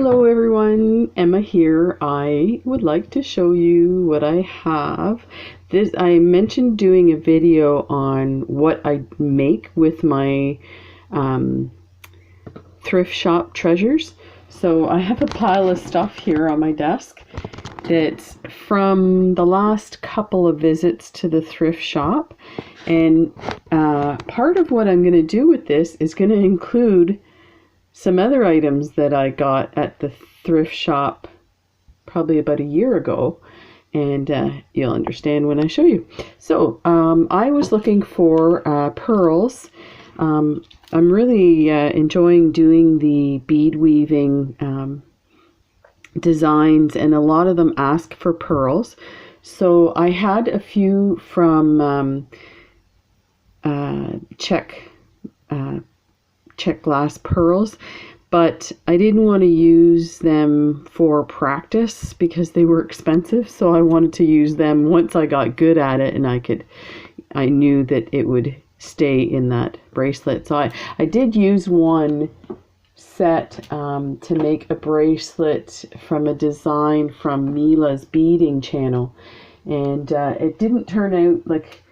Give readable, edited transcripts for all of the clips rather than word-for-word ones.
Hello everyone, Emma here. I would like to show you what I have. I mentioned doing a video on what I make with my thrift shop treasures. So I have a pile of stuff here on my desk that's from the last couple of visits to the thrift shop. And part of what I'm going to do with this is going to include some other items that I got at the thrift shop probably about a year ago, and you'll understand when I show you. So I was looking for pearls. I'm really enjoying doing the bead weaving designs, and a lot of them ask for pearls. So I had a few from Czech glass pearls, but I didn't want to use them for practice because they were expensive. So I wanted to use them once I got good at it and I knew that it would stay in that bracelet. So I did use one set to make a bracelet from a design from Mila's beading channel, and it didn't turn out like.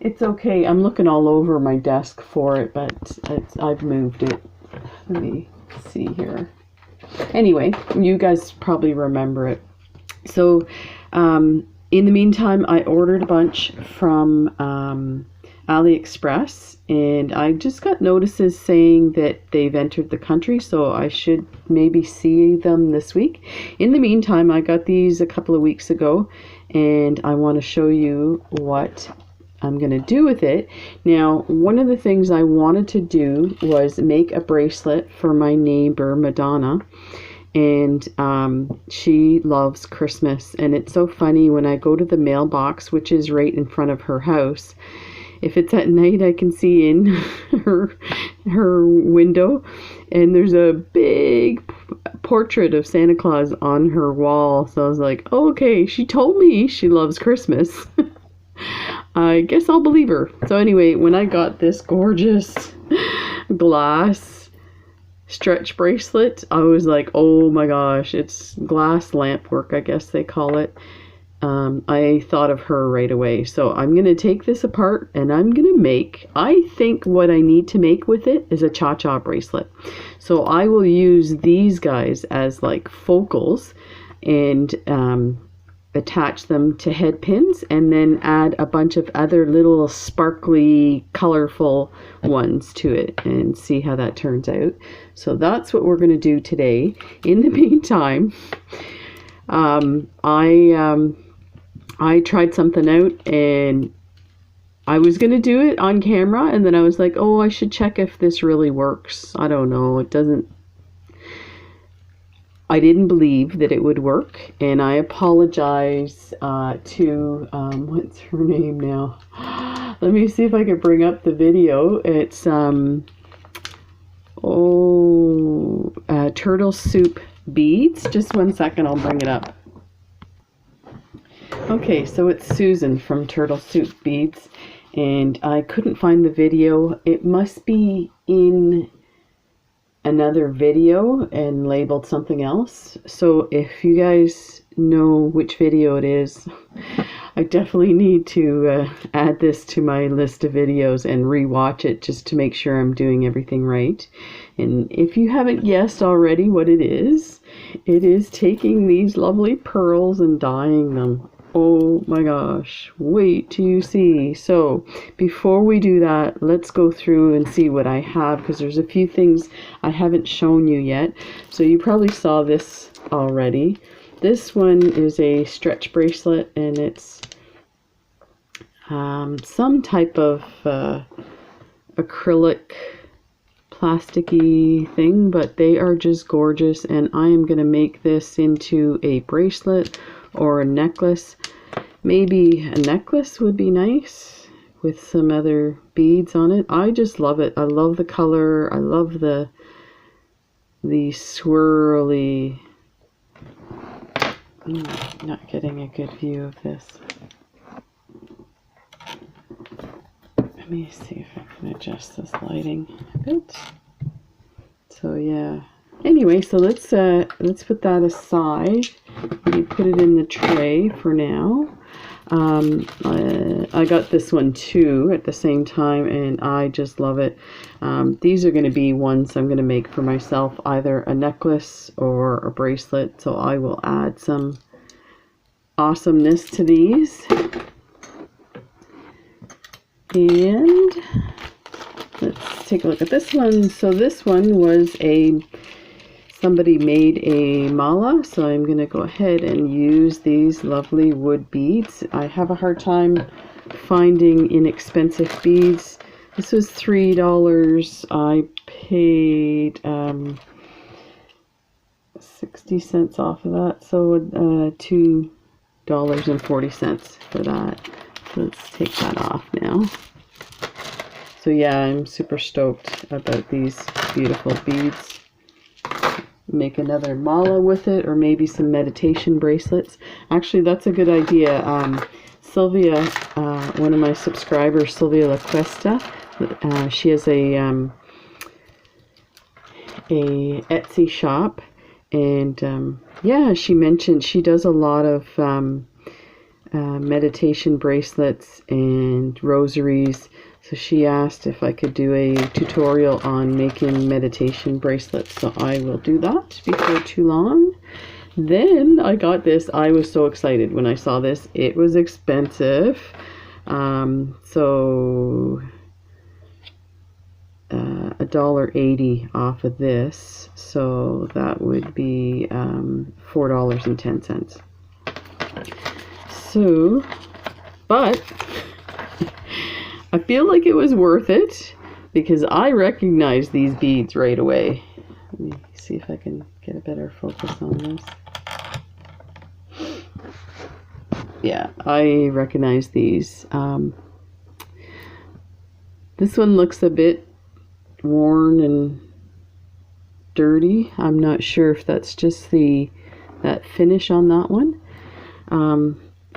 It's okay. I'm looking all over my desk for it, but I've moved it. Let me see here. Anyway, you guys probably remember it. So, in the meantime, I ordered a bunch from AliExpress, and I just got notices saying that they've entered the country, so I should maybe see them this week. In the meantime, I got these a couple of weeks ago, and I want to show you what I'm going to do with it. Now, one of the things I wanted to do was make a bracelet for my neighbor Madonna, and she loves Christmas, and it's so funny when I go to the mailbox, which is right in front of her house. If it's at night, I can see in her window, and there's a big portrait of Santa Claus on her wall. So I was like, oh, okay, she told me she loves Christmas. I guess I'll believe her. So anyway, when I got this gorgeous glass stretch bracelet, I was like, oh my gosh, it's glass lamp work, I guess they call it. I thought of her right away. So I'm going to take this apart and I'm going to make, I think what I need to make with it is a cha-cha bracelet. So I will use these guys as like focals and attach them to head pins, and then add a bunch of other little sparkly colorful ones to it and see how that turns out. So that's what we're going to do today. In the meantime, I tried something out, and I was going to do it on camera, and then I was like, oh, I should check if this really works. I don't know, it doesn't. I didn't believe that it would work, and I apologize to, what's her name now? Let me see if I can bring up the video. It's, TurtleSoupBeads. Just one second, I'll bring it up. Okay, so it's Susan from TurtleSoupBeads, and I couldn't find the video. It must be in another video and labeled something else. So if you guys know which video it is, I definitely need to add this to my list of videos and rewatch it just to make sure I'm doing everything right. And if you haven't guessed already what it is taking these lovely pearls and dyeing them. Oh my gosh, wait till you see. So before we do that, let's go through and see what I have, because there's a few things I haven't shown you yet. So you probably saw this already. This one is a stretch bracelet, and it's some type of acrylic plasticky thing, but they are just gorgeous, and I am going to make this into a bracelet or a necklace. Maybe a necklace would be nice with some other beads on it. I just love it. I love the color. I love the swirly. I'm not getting a good view of this. Let me see if I can adjust this lighting a bit. So yeah, Anyway, so let's put that aside. Maybe put it in the tray for now. I got this one too at the same time, and I just love it. These are going to be ones I'm going to make for myself, either a necklace or a bracelet. So I will add some awesomeness to these. And let's take a look at this one. So this one was somebody made a mala, so I'm going to go ahead and use these lovely wood beads. I have a hard time finding inexpensive beads. This was $3. I paid 60 cents off of that, so $2.40 for that. So let's take that off now. So yeah, I'm super stoked about these beautiful beads. Make another mala with it, or maybe some meditation bracelets. Actually, that's a good idea. Sylvia, one of my subscribers, Sylvia La Cuesta, she has a Etsy shop, and yeah, she mentioned she does a lot of meditation bracelets and rosaries. So she asked if I could do a tutorial on making meditation bracelets. So I will do that before too long. Then I got this. I was so excited when I saw this. It was expensive. So $1.80 off of this. So that would be $4.10. So, but I feel like it was worth it because I recognize these beads right away. Let me see if I can get a better focus on this. Yeah, I recognize these. This one looks a bit worn and dirty. I'm not sure if that's just that finish on that one.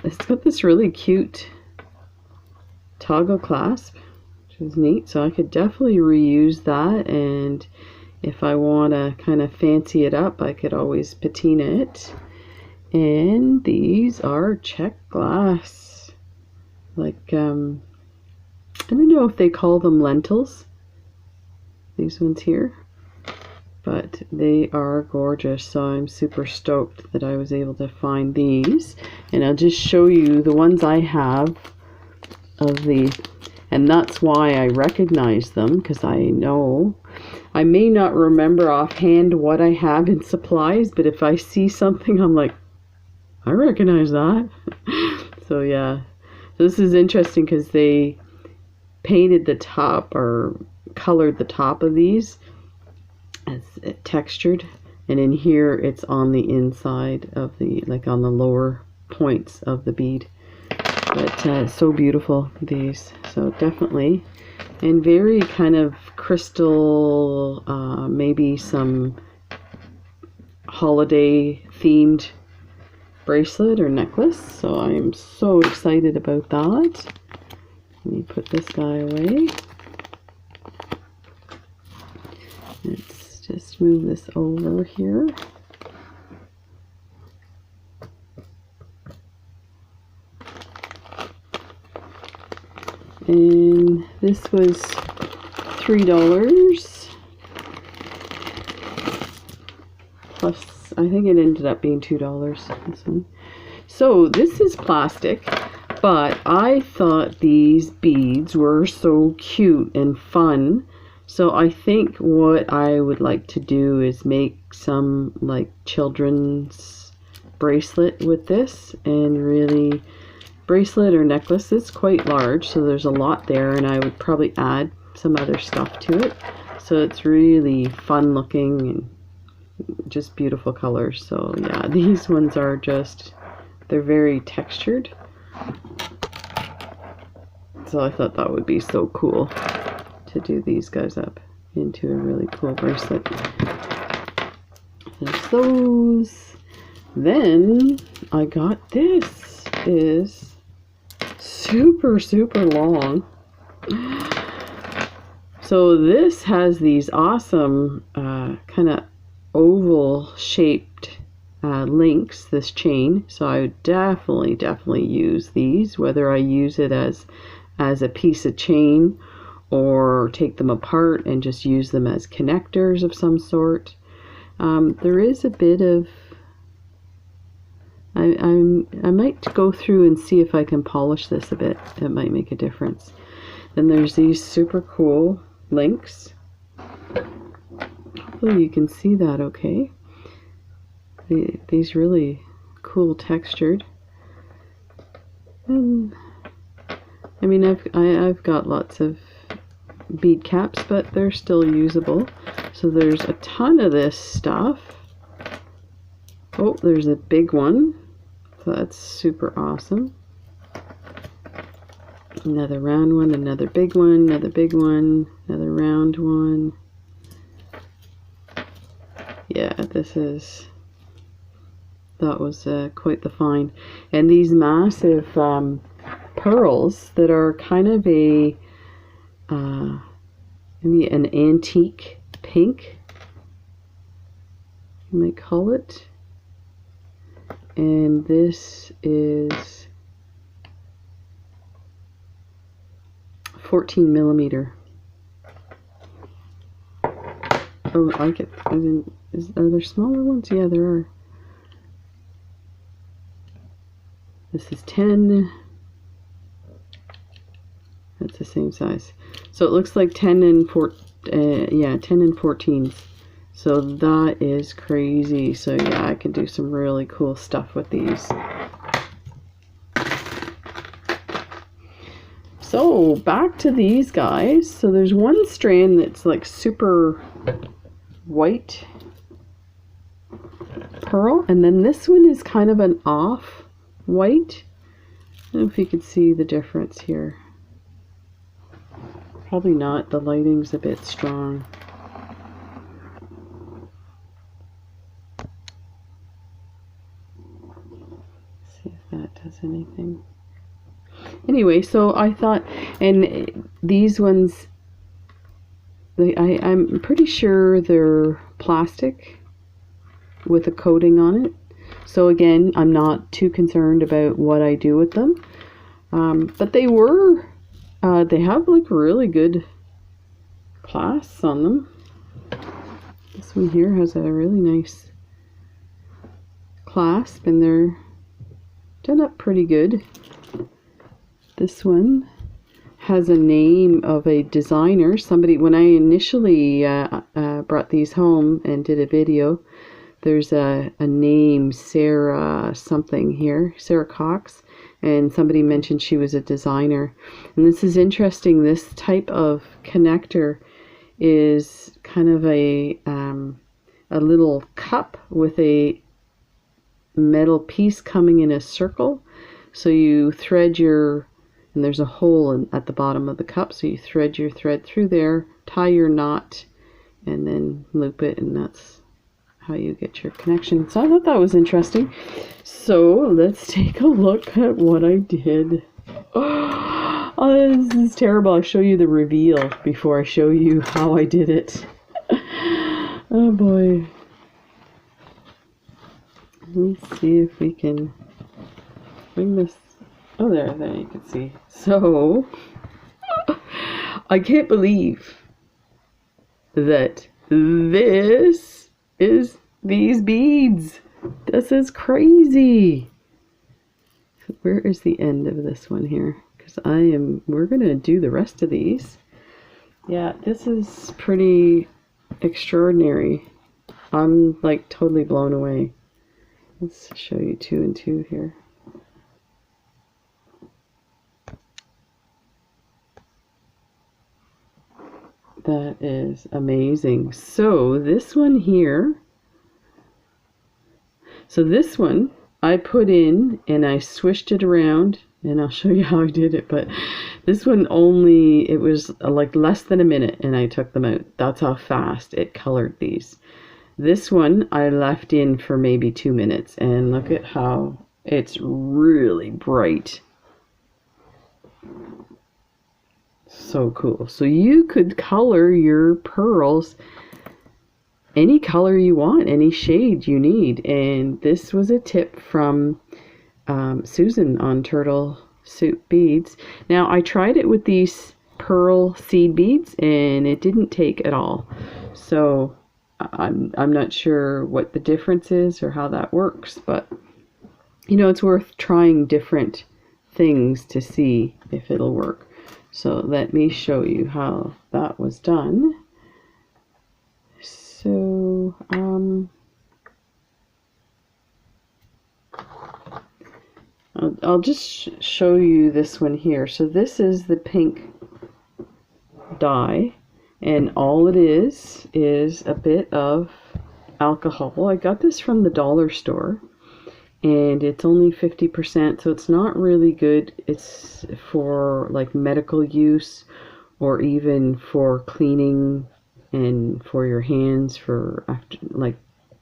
It's got this really cute toggle clasp, which is neat, so I could definitely reuse that, and if I want to kind of fancy it up, I could always patina it. And these are check glass, like I don't know if they call them lentils, these ones here, but they are gorgeous. So I'm super stoked that I was able to find these, and I'll just show you the ones I have of the, and that's why I recognize them, because I know I may not remember offhand what I have in supplies, but if I see something, I'm like, I recognize that. So yeah, so this is interesting because they painted the top, or colored the top of these as textured, and in here it's on the inside of the, like on the lower points of the bead. But so beautiful, these. So definitely, and very kind of crystal, maybe some holiday themed bracelet or necklace. So I'm so excited about that. Let me put this guy away. Let's just move this over here. And this was $3 plus, I think it ended up being $2, this one. So this is plastic, but I thought these beads were so cute and fun. So I think what I would like to do is make some like children's bracelet with this, and really, bracelet or necklace is quite large, so there's a lot there, and I would probably add some other stuff to it. So it's really fun looking and just beautiful colors. So yeah, these ones are just, they're very textured. So I thought that would be so cool to do these guys up into a really cool bracelet. There's those. Then I got this. Is super long. So this has these awesome kind of oval shaped links, this chain, so I would definitely use these, whether I use it as a piece of chain or take them apart and just use them as connectors of some sort. There is a bit of I might go through and see if I can polish this a bit. It might make a difference. Then there's these super cool links. Hopefully you can see that okay. These really cool textured. And I mean I've got lots of bead caps, but they're still usable. So there's a ton of this stuff. Oh, there's a big one. So that's super awesome. Another round one, another big one, another big one, another round one. Yeah, that was quite the find. And these massive pearls that are kind of maybe an antique pink, you might call it. And this is 14 millimeter. Oh, are there smaller ones? Yeah, there are. This is 10. That's the same size. So it looks like 10 and 14s. So that is crazy. So yeah, I can do some really cool stuff with these. So back to these guys. So there's one strand that's like super white pearl, and then this one is kind of an off white. I don't know if you can see the difference here. Probably not, the lighting's a bit strong. See if that does anything. Anyway, so I thought, and these ones, I'm pretty sure they're plastic with a coating on it. So again, I'm not too concerned about what I do with them. But they have like really good clasps on them. This one here has a really nice clasp and they're done up pretty good. This one has a name of a designer. Somebody, when I initially brought these home and did a video, there's a name, Sarah something here, Sarah Cox, and somebody mentioned she was a designer. And this is interesting. This type of connector is kind of a little cup with a metal piece coming in a circle. So you thread and there's a hole at the bottom of the cup, so you thread your thread through there, tie your knot, and then loop it, and that's how you get your connection. So I thought that was interesting. So let's take a look at what I did. Oh, this is terrible. I'll show you the reveal before I show you how I did it. Oh boy. Let's see if we can bring this. Oh, there you can see. So, I can't believe that this is these beads. This is crazy. So where is the end of this one here? Because we're going to do the rest of these. Yeah, this is pretty extraordinary. I'm like totally blown away. Let's show you 2 and 2 here. That is amazing. So this one here, this one I put in and I swished it around, and I'll show you how I did it, but this one it was like less than a minute and I took them out. That's how fast it colored these. This one I left in for maybe 2 minutes, and look at how it's really bright. So cool. So you could color your pearls any color you want, any shade you need. And this was a tip from Susan on TurtleSoupBeads. Now I tried it with these pearl seed beads and it didn't take at all. So I'm not sure what the difference is or how that works, but you know, it's worth trying different things to see if it'll work. So let me show you how that was done. So I'll just show you this one here. So this is the pink dye, and all it is a bit of alcohol. I got this from the dollar store, and it's only 50%, so it's not really good. It's for like medical use or even for cleaning and for your hands for after, like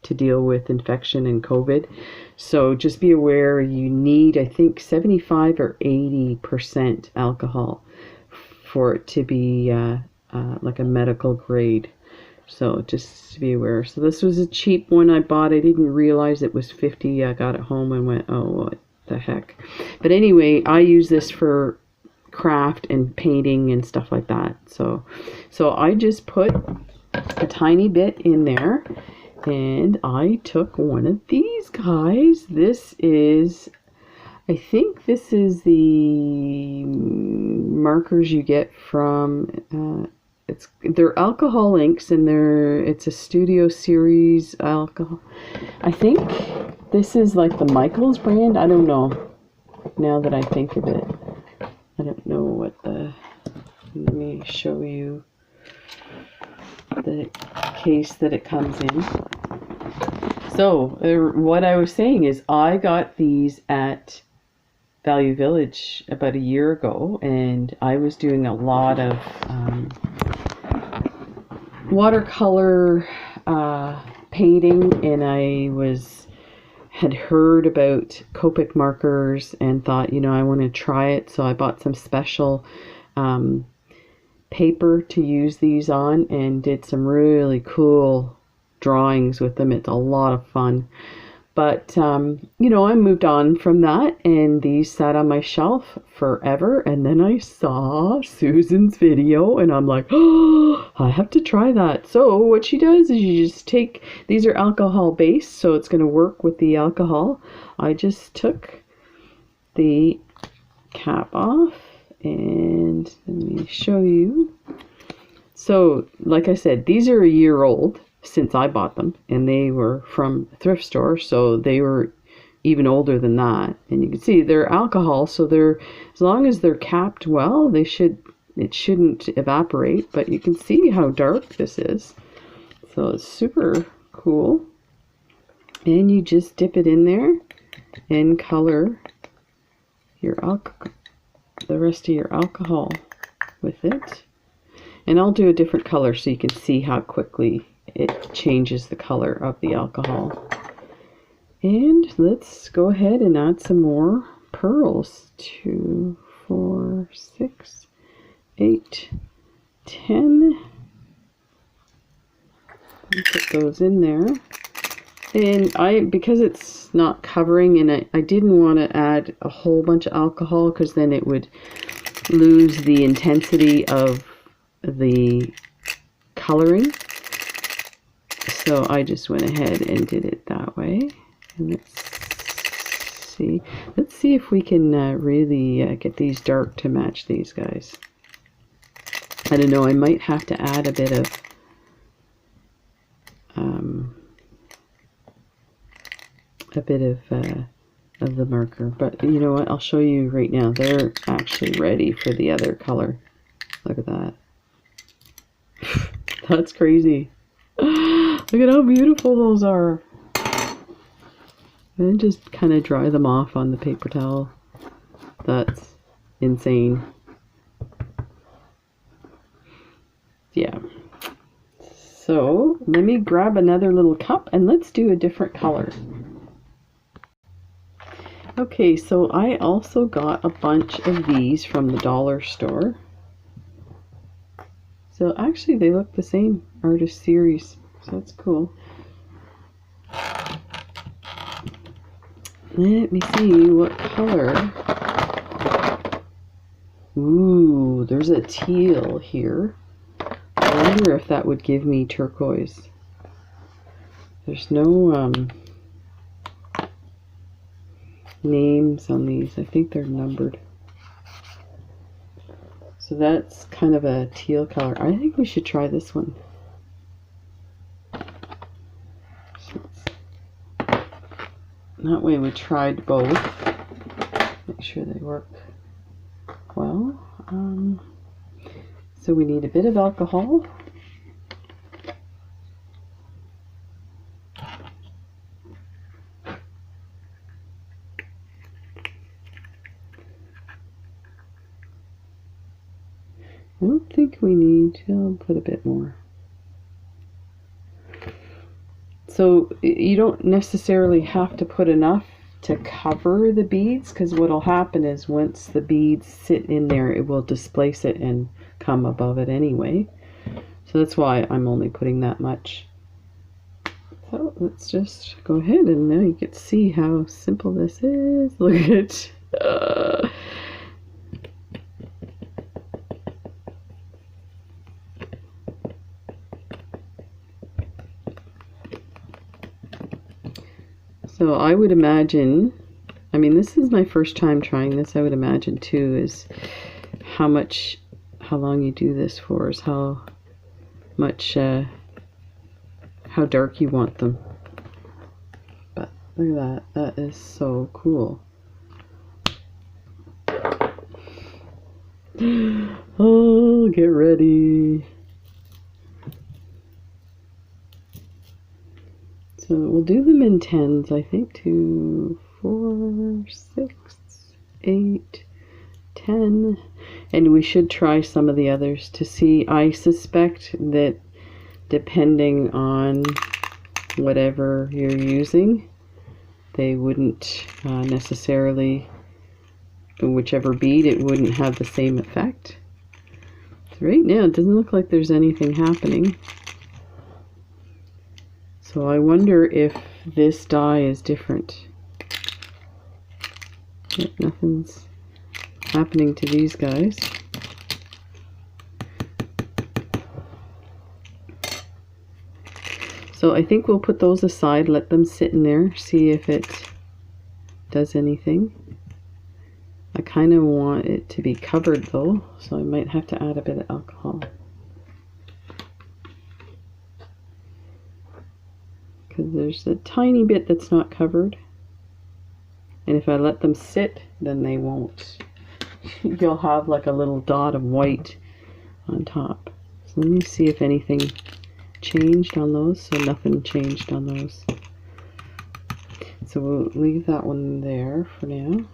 to deal with infection and COVID. So just be aware you need, I think, 75 or 80% alcohol for it to be like a medical grade. So just to be aware. So this was a cheap one I bought. I didn't realize it was 50. I got it home and went, oh, what the heck. But anyway, I use this for craft and painting and stuff like that. So I just put a tiny bit in there, and I took one of these guys. This is, I think this is the markers you get from they're alcohol inks, and it's a Studio Series alcohol. I think this is like the Michaels brand. I don't know, now that I think of it. I don't know what let me show you the case that it comes in. So what I was saying is I got these at Value Village about a year ago, and I was doing a lot of watercolor painting, and I had heard about Copic markers and thought, you know, I want to try it. So I bought some special paper to use these on and did some really cool drawings with them. It's a lot of fun. But, you know, I moved on from that, and these sat on my shelf forever. And then I saw Susan's video, and I'm like, oh, I have to try that. So what she does is you just take, these are alcohol based, so it's going to work with the alcohol. I just took the cap off, and let me show you. So, like I said, these are a year old since I bought them, and they were from a thrift store, so they were even older than that. And you can see they're alcohol, so they're, as long as they're capped well, it shouldn't evaporate. But you can see how dark this is, so it's super cool. And you just dip it in there and color your the rest of your alcohol with it. And I'll do a different color so you can see how quickly it changes the color of the alcohol. And let's go ahead and add some more pearls. 2, 4, 6, 8, 10. Put those in there. And because it's not covering, and I didn't want to add a whole bunch of alcohol because then it would lose the intensity of the coloring. So I just went ahead and did it that way. And let's see if we can really get these dark to match these guys. I don't know, I might have to add a bit of the marker, but you know what, I'll show you right now. They're actually ready for the other color. Look at that. That's crazy. Look at how beautiful those are. And just kind of dry them off on the paper towel. That's insane. Yeah. So let me grab another little cup and let's do a different color. Okay, so I also got a bunch of these from the dollar store. So actually they look the same, Artist Series. So that's cool. Let me see what color. Ooh, there's a teal here. I wonder if that would give me turquoise. There's no names on these. I think they're numbered. So that's kind of a teal color. I think we should try this one. That way we tried both. Make sure they work well. So we need a bit of alcohol. I don't think we need, I'll put a bit more. So you don't necessarily have to put enough to cover the beads, because what will happen is once the beads sit in there, it will displace it and come above it anyway. So that's why I'm only putting that much. So let's just go ahead, and now you get to see how simple this is. Look at it. So I would imagine, I mean, this is my first time trying this. I would imagine too is how long you do this for is how much, how dark you want them. But look at that. That is so cool. Oh, get ready. So we'll do them in tens, I think. 2, 4, 6, 8, 10. And we should try some of the others to see. I suspect that depending on whatever you're using, they wouldn't necessarily, whichever bead, it wouldn't have the same effect. So right now it doesn't look like there's anything happening. So I wonder if this die is different. Yep, nothing's happening to these guys. So I think we'll put those aside, let them sit in there, see if it does anything. I kind of want it to be covered though, so I might have to add a bit of alcohol. Because there's a tiny bit that's not covered. And if I let them sit, then they won't. You'll have like a little dot of white on top. So let me see if anything changed on those. So nothing changed on those. So we'll leave that one there for now.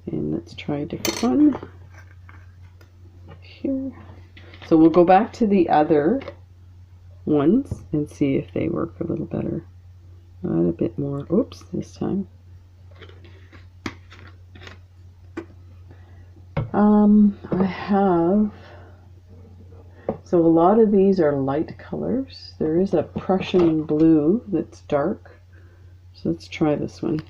And let's try a different one. Here. So we'll go back to the other ones and see if they work a little better. Add a bit more. Oops, this time. I have, so a lot of these are light colors. There is a Prussian blue that's dark. So let's try this one.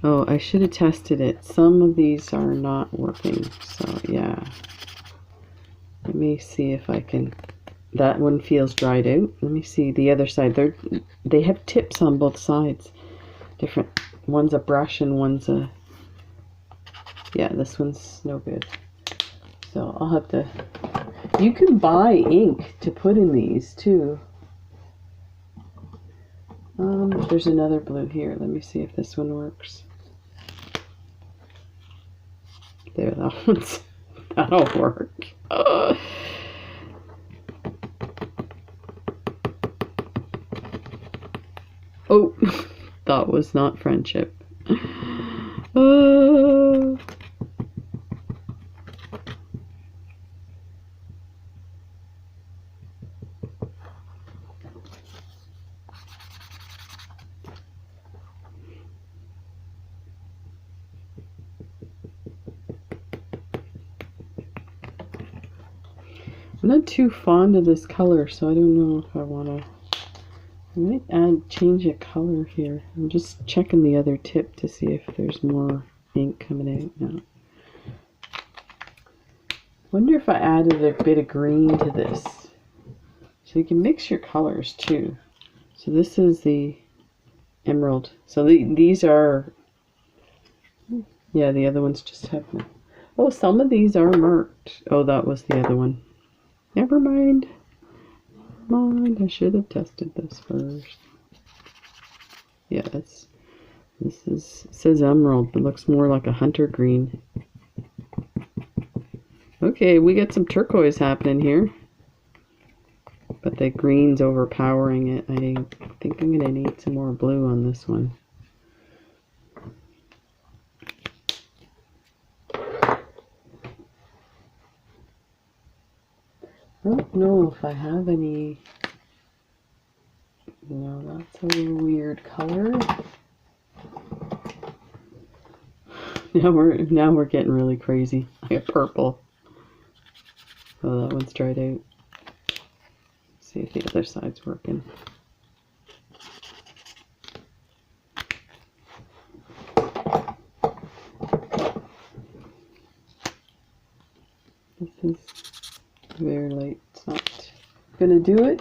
Oh, I should have tested it. Some of these are not working. So yeah. Let me see if I can. That one feels dried out. Let me see the other side. They have tips on both sides. Different. One's a brush and one's a. Yeah, this one's no good. So I'll have to. You can buy ink to put in these too. There's another blue here. Let me see if this one works. There, that one's. That'll work. Oh, that was not friendship. I'm not too fond of this color, so I don't know if I want to. I might change a color here. I'm just checking the other tip to see if there's more ink coming out now. Wonder if I added a bit of green to this. So you can mix your colors too. So this is the emerald. So these are, yeah, the other ones just have no. Oh, some of these are marked. Oh, that was the other one. Never mind. I should have tested this first. Yeah, this is, it says emerald, but looks more like a hunter green. Okay, we got some turquoise happening here, but the green's overpowering it. I think I'm gonna need some more blue on this one. I don't know if I have any. No, that's a weird color. Now we're getting really crazy. I got purple. Oh, that one's dried out. Let's see if the other side's working. This is very light. It's not gonna do it.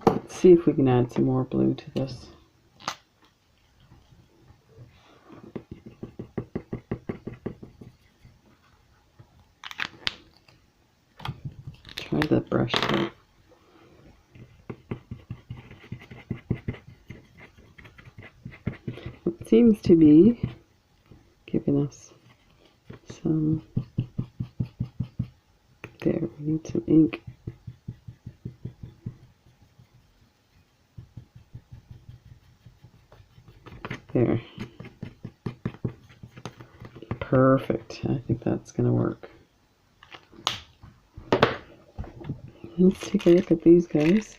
Let's see if we can add some more blue to this. Try the brush part. It seems to be giving us some. There, we need some ink. There. Perfect. I think that's going to work. Let's take a look at these guys.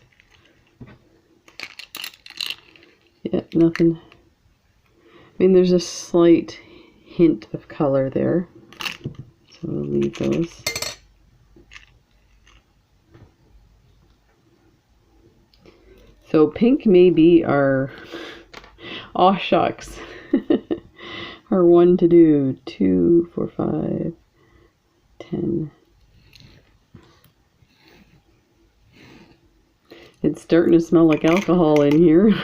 Yeah, nothing. I mean, there's a slight hint of color there. So we'll leave those. So pink may be our, oh shucks, our one to do. 2, 4, 5, 10. It's starting to smell like alcohol in here.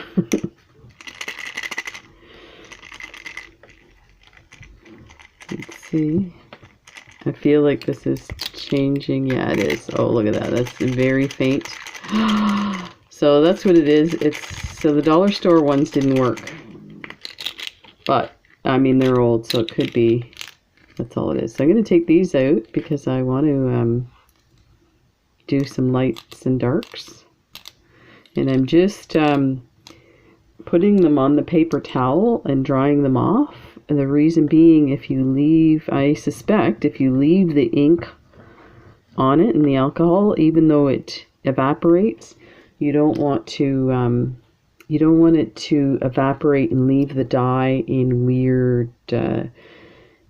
Let's see. I feel like this is changing. Yeah, it is. Oh, look at that. That's very faint. So that's what it is. So the dollar store ones didn't work. But, I mean, they're old, so it could be. That's all it is. So I'm going to take these out because I want to do some lights and darks. And I'm just putting them on the paper towel and drying them off. And the reason being, if you leave, I suspect, if you leave the ink on it and the alcohol, even though it evaporates, you don't want it to evaporate and leave the dye in weird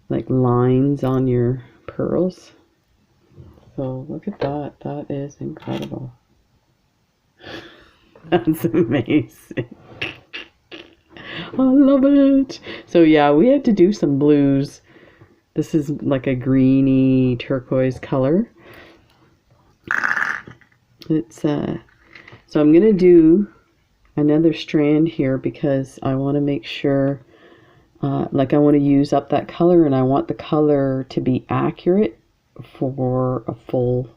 like lines on your pearls. So look at that. That is incredible. That's amazing. I love it. So yeah, we had to do some blues. This is like a greeny turquoise color. It's so I'm gonna do another strand here because I want to make sure like I want to use up that color, and I want the color to be accurate for a full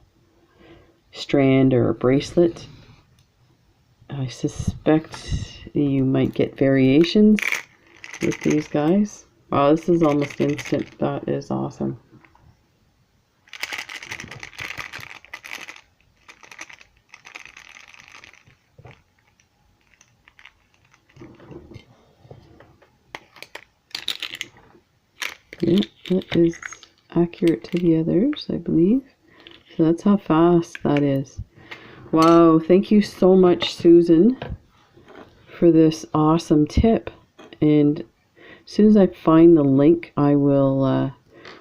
strand or a bracelet. I suspect you might get variations with these guys. Wow, this is almost instant. That is awesome. Yeah, that is accurate to the others, I believe. So that's how fast that is. Wow, thank you so much, Susan, for this awesome tip. And as soon as I find the link, I will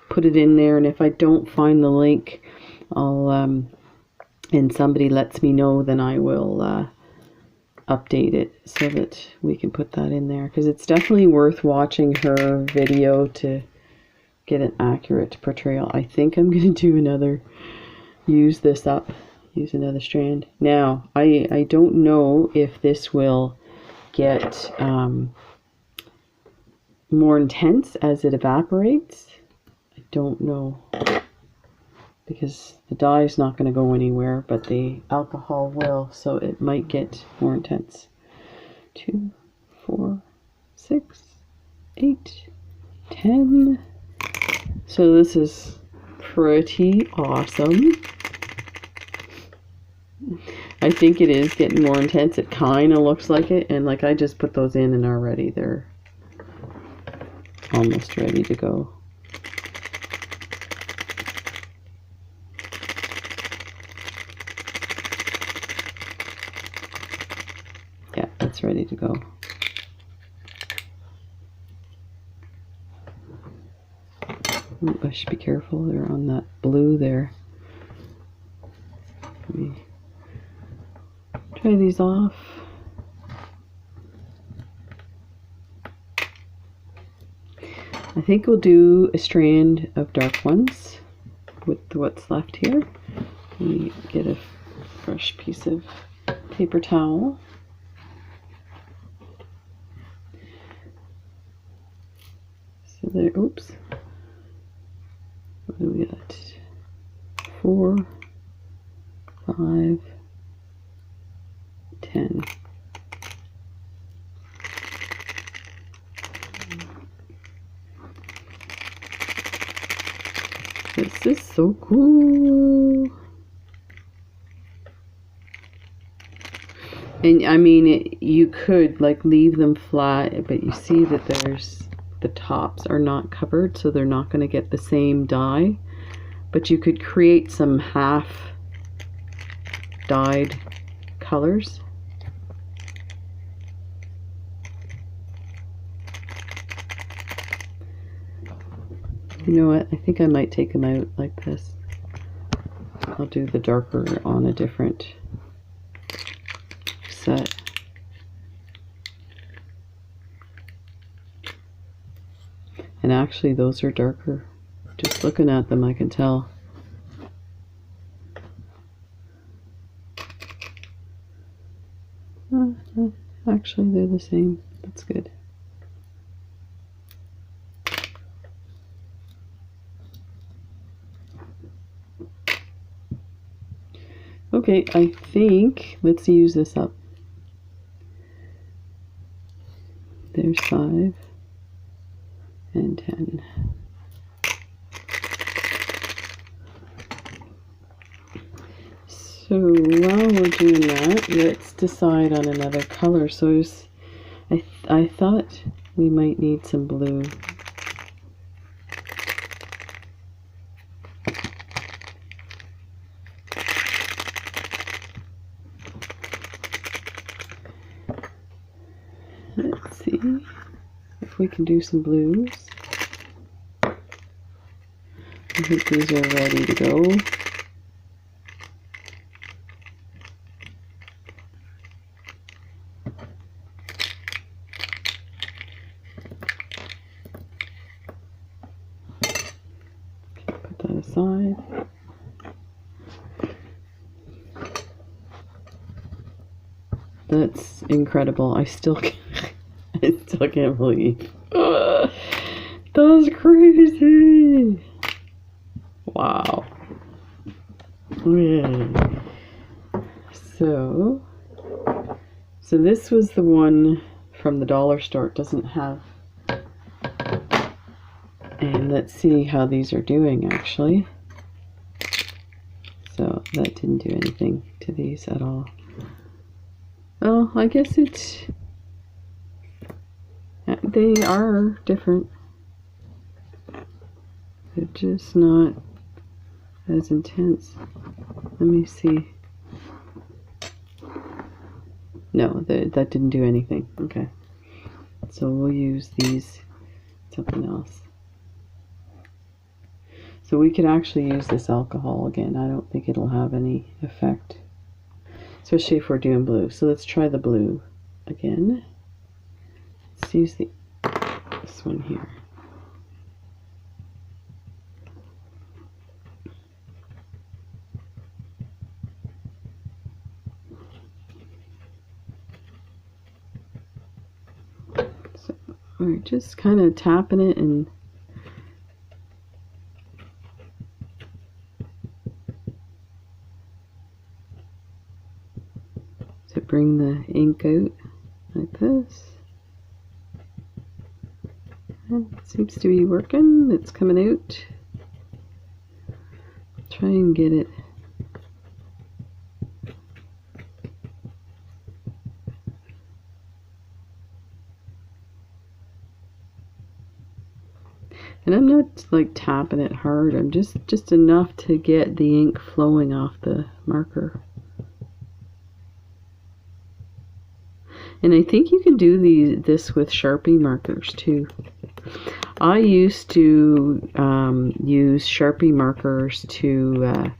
put it in there, and if I don't find the link, I'll and somebody lets me know, then I will update it so that we can put that in there, because it's definitely worth watching her video to get an accurate portrayal. I think I'm going to do another, use another strand. Now, I don't know if this will get more intense as it evaporates. I don't know, because the dye is not going to go anywhere, but the alcohol will, so it might get more intense. 2, 4, 6, 8, 10. So this is pretty awesome. I think it is getting more intense. It kind of looks like it, and like I just put those in and already they're almost ready to go. Yeah, it's ready to go. Ooh, I should be careful. They're on that blue there. Let me try these off. I think we'll do a strand of dark ones with what's left here. Let me get a fresh piece of paper towel. So there, oops. What do we got? 4, 5, 10. This is so cool. And I mean, you could like leave them flat, but you see that the tops are not covered, so they're not going to get the same dye. But you could create some half dyed colors. You know what? I think I might take them out like this. I'll do the darker on a different set. And actually those are darker. Just looking at them I can tell. Actually they're the same. That's good. Okay, I think, let's use this up. There's 5 and 10. So while we're doing that, let's decide on another color. So I thought we might need some blue. Let's see if we can do some blues. I think these are ready to go. Put that aside. That's incredible. I still can't believe. That's crazy. Wow. Yeah. So this was the one from the dollar store. It doesn't have. And let's see how these are doing actually. So that didn't do anything to these at all. Oh, I guess they are different. They're just not as intense. Let me see. No, that didn't do anything. Okay. So we'll use these, something else. So we could actually use this alcohol again. I don't think it'll have any effect, especially if we're doing blue. So let's try the blue again. Let's use this one here. So we're just kind of tapping it and to bring the ink out like this. And it seems to be working. It's coming out. Try and get it. And I'm not like tapping it hard. I'm just enough to get the ink flowing off the marker. And I think you can do this with Sharpie markers too. I used to use Sharpie markers to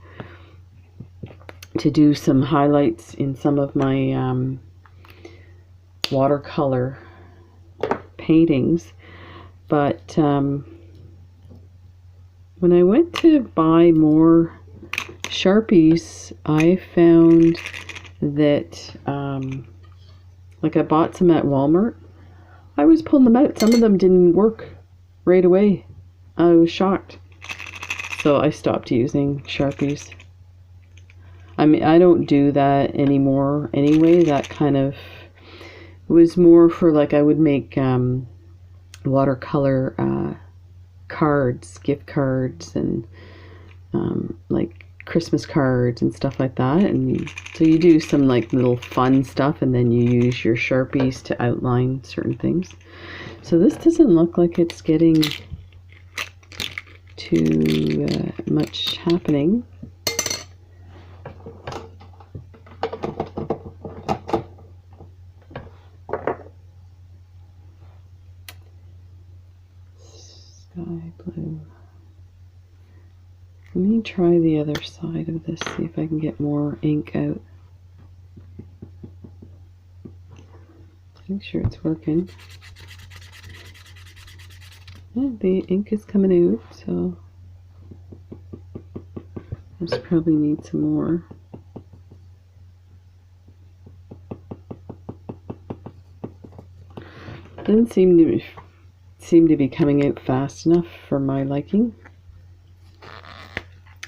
do some highlights in some of my watercolor paintings, but when I went to buy more Sharpies, I found that like I bought some at Walmart. I was pulling them out. Some of them didn't work right away. I was shocked. So I stopped using Sharpies. I mean, I don't do that anymore anyway. That kind of was more for like I would make watercolor cards, gift cards, and like Christmas cards and stuff like that. And so you do some like little fun stuff, and then you use your Sharpies to outline certain things. So this doesn't look like it's getting too much happening. Sky blue. Let me try the other side of this, see if I can get more ink out. Make sure it's working. Yeah, the ink is coming out, so I just probably need some more. Doesn't seem to be coming out fast enough for my liking.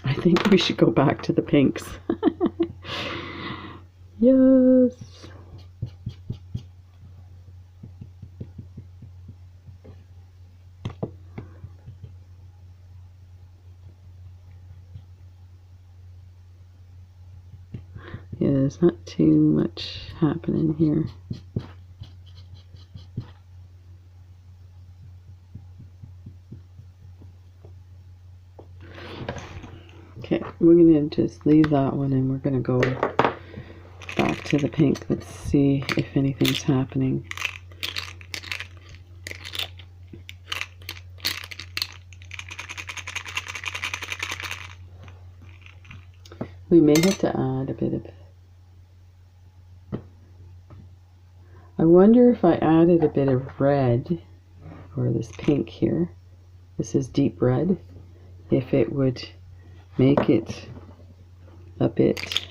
I think we should go back to the pinks. Yes. Yeah, there's not too much happening here. Okay, we're going to just leave that one and we're going to go back to the pink. Let's see if anything's happening. We may have to add a bit of... I wonder if I added a bit of red, or this pink here, this is deep red, if it would make it a bit...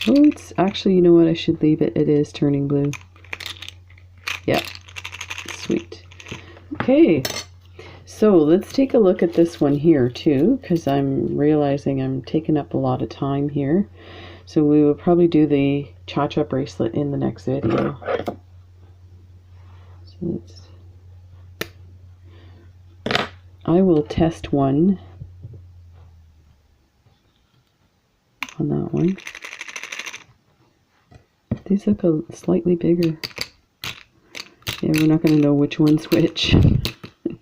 Oh, it's actually, you know what, I should leave it. It is turning blue. Yeah, sweet. Okay, so let's take a look at this one here too, because I'm realizing I'm taking up a lot of time here. So we will probably do the cha-cha bracelet in the next video. So I will test one on that one. These look slightly bigger. Yeah, we're not going to know which one's which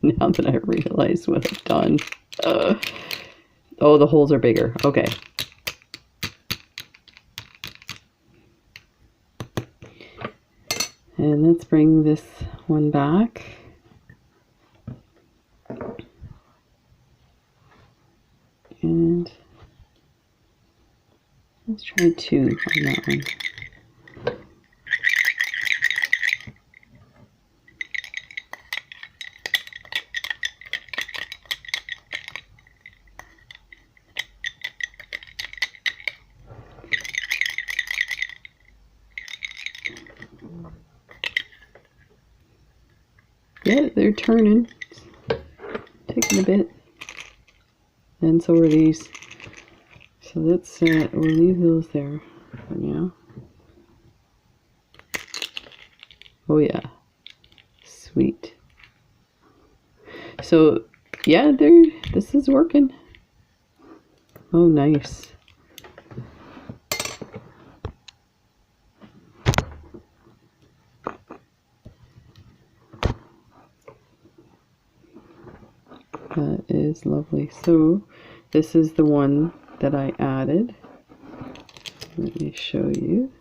now that I realize what I've done. Oh, the holes are bigger. Okay. And let's bring this one back. Let's try 2 on that one. Yeah, they're turning. Taking a bit. And so are these. So let's we'll leave those there for now. Oh yeah. Sweet. So yeah, this is working. Oh nice. That is lovely. So this is the one that I added. Let me show you.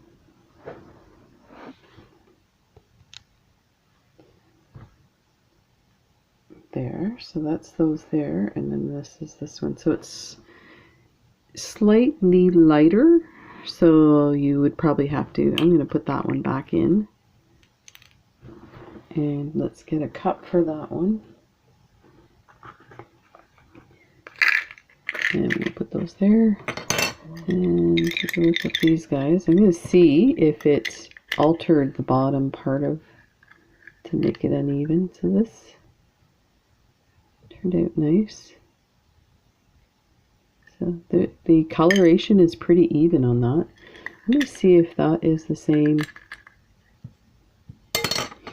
There, so that's those there, and then this is this one. So it's slightly lighter, so you would probably have to, I'm going to put that one back in. And let's get a cup for that one. And we'll put those there. And take a look at these guys. I'm going to see if it altered the bottom part of to make it uneven. So this turned out nice. So the coloration is pretty even on that. I'm going to see if that is the same.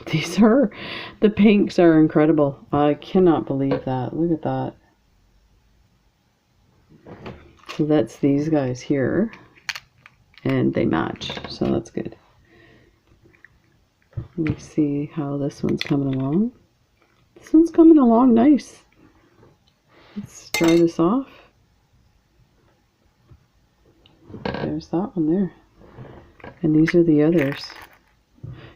The pinks are incredible. I cannot believe that. Look at that. So that's these guys here, and they match, so that's good. Let me see how this one's coming along. This one's coming along nice. Let's dry this off. There's that one there. And these are the others.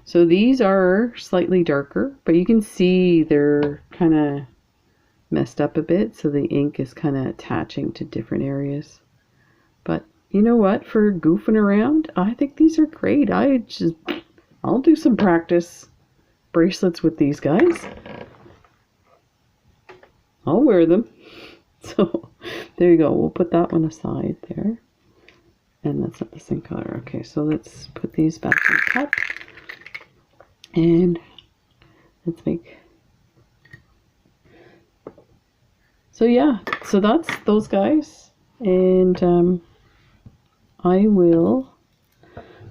So these are slightly darker, but you can see they're kind of messed up a bit, so the ink is kind of attaching to different areas. But you know what, for goofing around, I think these are great. I'll do some practice bracelets with these guys. I'll wear them. So there you go. We'll put that one aside there. And that's not the same color. Okay, so let's put these back in the cup. And let's make... So yeah, so that's those guys, and I will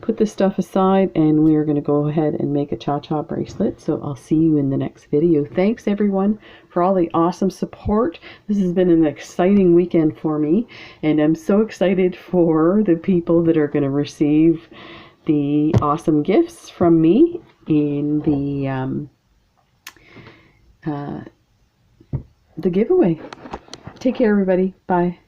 put this stuff aside, and we are going to go ahead and make a cha-cha bracelet. So I'll see you in the next video. Thanks everyone for all the awesome support. This has been an exciting weekend for me, and I'm so excited for the people that are going to receive the awesome gifts from me in the giveaway. Take care, everybody. Bye.